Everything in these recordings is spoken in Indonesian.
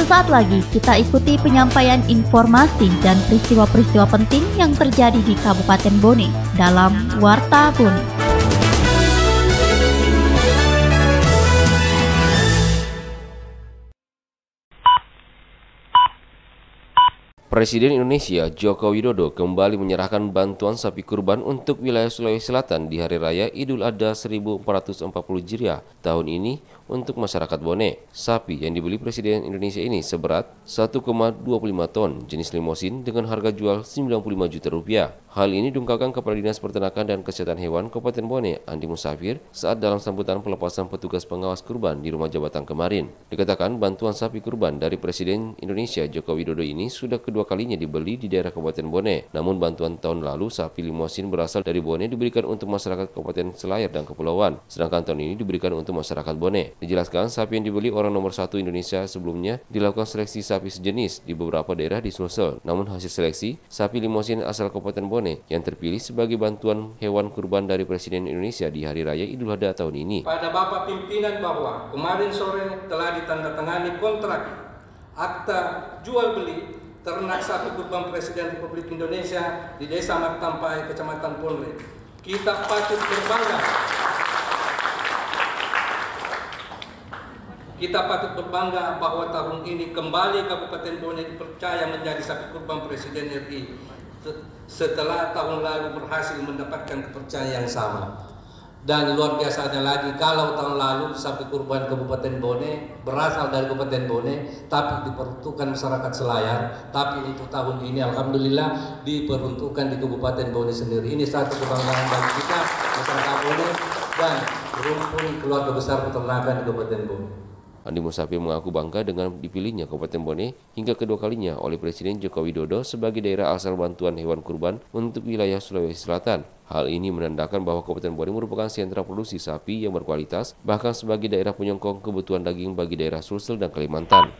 Sesaat lagi kita ikuti penyampaian informasi dan peristiwa-peristiwa penting yang terjadi di Kabupaten Bone dalam Warta Bone. Presiden Indonesia Joko Widodo kembali menyerahkan bantuan sapi kurban untuk wilayah Sulawesi Selatan di Hari Raya Idul Adha 1440 Hijriah tahun ini untuk masyarakat Bone. Sapi yang dibeli Presiden Indonesia ini seberat 1,25 ton jenis limosin dengan harga jual 95 juta rupiah. Hal ini diungkapkan Kepala Dinas Peternakan dan Kesehatan Hewan Kabupaten Bone, Andi Musafir, saat dalam sambutan pelepasan petugas pengawas kurban di Rumah Jabatan kemarin. Dikatakan bantuan sapi kurban dari Presiden Indonesia Joko Widodo ini sudah kedua kalinya dibeli di daerah Kabupaten Bone. Namun bantuan tahun lalu sapi limosin berasal dari Bone diberikan untuk masyarakat Kabupaten Selayar dan Kepulauan, sedangkan tahun ini diberikan untuk masyarakat Bone. Dijelaskan sapi yang dibeli orang nomor 1 Indonesia sebelumnya dilakukan seleksi sapi sejenis di beberapa daerah di Sulsel. Namun hasil seleksi sapi limosin asal Kabupaten Bone yang terpilih sebagai bantuan hewan kurban dari Presiden Indonesia di Hari Raya Idul Adha tahun ini. Pada Bapak pimpinan bahwa kemarin sore telah ditandatangani kontrak akta jual beli ternak sapi kurban Presiden Republik Indonesia di Desa Martampai, Kecamatan Ponre. Kita patut berbangga. Kita patut berbangga bahwa tahun ini kembali Kabupaten Bone dipercaya menjadi sapi kurban Presiden RI setelah tahun lalu berhasil mendapatkan kepercayaan yang sama. Dan luar biasanya lagi, kalau tahun lalu sapi kurban Kabupaten Bone berasal dari Kabupaten Bone, tapi diperuntukkan masyarakat Selayar, tapi untuk tahun ini Alhamdulillah diperuntukkan di Kabupaten Bone sendiri. Ini satu kebanggaan bagi kita, masyarakat Bone, dan rumpun keluarga besar peternakan di Kabupaten Bone. Andi Musafir mengaku bangga dengan dipilihnya Kabupaten Bone hingga kedua kalinya oleh Presiden Joko Widodo sebagai daerah asal bantuan hewan kurban untuk wilayah Sulawesi Selatan. Hal ini menandakan bahwa Kabupaten Bone merupakan sentra produksi sapi yang berkualitas, bahkan sebagai daerah penyokong kebutuhan daging bagi daerah Sulsel dan Kalimantan.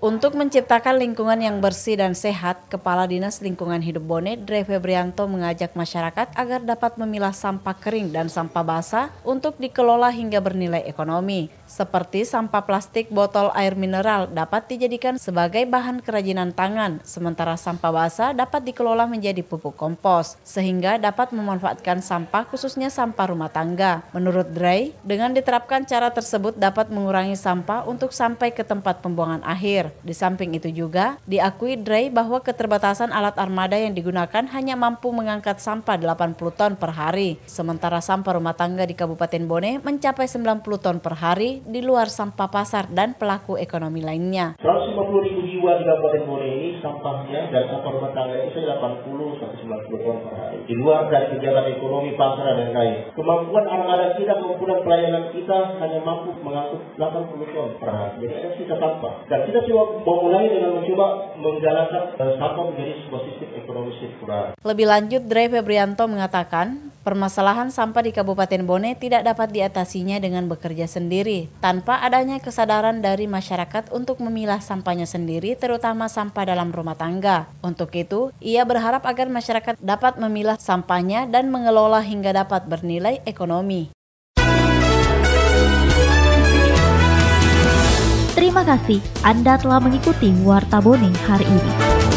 Untuk menciptakan lingkungan yang bersih dan sehat, Kepala Dinas Lingkungan Hidup Bone, Dre Febrianto, mengajak masyarakat agar dapat memilah sampah kering dan sampah basah untuk dikelola hingga bernilai ekonomi. Seperti sampah plastik, botol air mineral dapat dijadikan sebagai bahan kerajinan tangan, sementara sampah basah dapat dikelola menjadi pupuk kompos, sehingga dapat memanfaatkan sampah khususnya sampah rumah tangga. Menurut Dre, dengan diterapkan cara tersebut dapat mengurangi sampah untuk sampai ke tempat pembuangan akhir. Di samping itu juga, diakui Dre bahwa keterbatasan alat armada yang digunakan hanya mampu mengangkat sampah 80 ton per hari, sementara sampah rumah tangga di Kabupaten Bone mencapai 90 ton per hari di luar sampah pasar dan pelaku ekonomi lainnya. 150.000 jiwa di Kabupaten Bone ini sampahnya dari sampah rumah tangga itu 80 sampai 90 ton per hari. Di luar dari kegiatan ekonomi pasar dan lain-lain. Kemampuan armada kita, kemampuan pelayanan kita hanya mampu mengangkut 80 ton per hari. Jadi ada sisa sampah. Dan kita coba memulai dengan mencoba menggalakkan sampah menjadi sebuah sistem ekonomi sirkular. Lebih lanjut, Dre Febrianto mengatakan, permasalahan sampah di Kabupaten Bone tidak dapat diatasinya dengan bekerja sendiri, tanpa adanya kesadaran dari masyarakat untuk memilah sampahnya sendiri, terutama sampah dalam rumah tangga. Untuk itu, ia berharap agar masyarakat dapat memilah sampahnya dan mengelola hingga dapat bernilai ekonomi. Terima kasih Anda telah mengikuti Warta Bone hari ini.